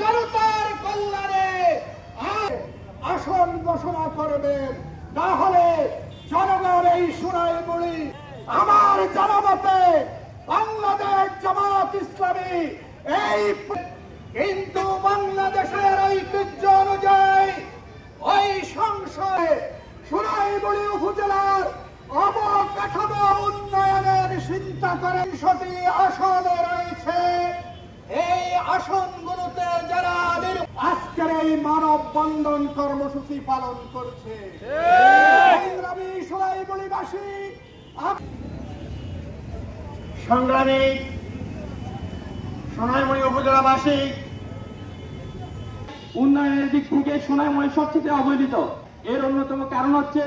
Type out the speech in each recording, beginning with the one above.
জনতার কল্যাণে আসন ঘোষণা করবেন, না হলে জনগণ এই সোনাইমুড়ি আমার জানামতে বাংলাদেশ জামাত ইসলামী এই কিন্তু বাংলাদেশের ঐতিহ্য অনুযায়ী ওই সংসদে সোনাইমুড়ি উপজেলার অবকাঠামো উন্নয়নের চিন্তা করে ৩০০টি আসনে রয়েছে। এই আসনগুলোতে যারা আজকের এই মানববন্ধন কর্মসূচি পালন করছে, সংগ্রামী সোনাইমুড়িবাসী, সংগ্রামী সোনাইমুড়ি উপজেলাবাসী, উন্নয়নের দিক থেকে সোনাইমুড়ি সবচেয়ে অবহেলিত। এর অন্যতম কারণ হচ্ছে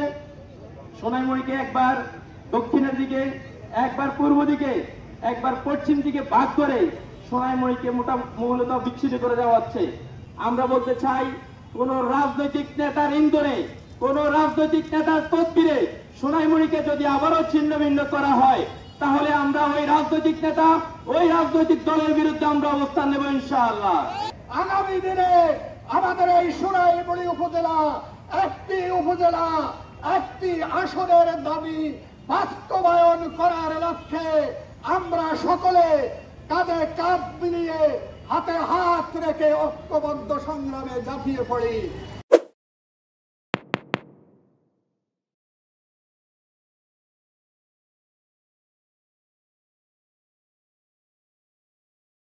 সোনাইমুড়িকে একবার দক্ষিণের দিকে, একবার পূর্ব দিকে, একবার পশ্চিম দিকে ভাগ করে সোনাইমুড়িকে মূলত বিচ্ছিন্ন করে দেওয়া হচ্ছে। আমরা বলতে চাই, কোন রাজনৈতিক নেতার ইন্ধনে, কোন রাজনৈতিক নেতার তদবিরে সোনাইমুড়িকে যদি আবারও ছিন্ন ভিন্ন করা হয়, তাহলে আমরা ওই রাজনৈতিক নেতা, ওই রাজনৈতিক দলের বিরুদ্ধে আমরা অবস্থান নেব ইনশাআল্লাহ। আগামী দিনে আমাদের এই সোনাইমুড়ি উপজেলা একটি আসনের দাবি বাস্তবায়ন করার লক্ষ্যে আমরা সকলে কাঁধে কাঁধ মিলিয়ে হাতে হাত রেখে ঐক্যবদ্ধ সংগ্রামে ঝাঁপিয়ে পড়ি।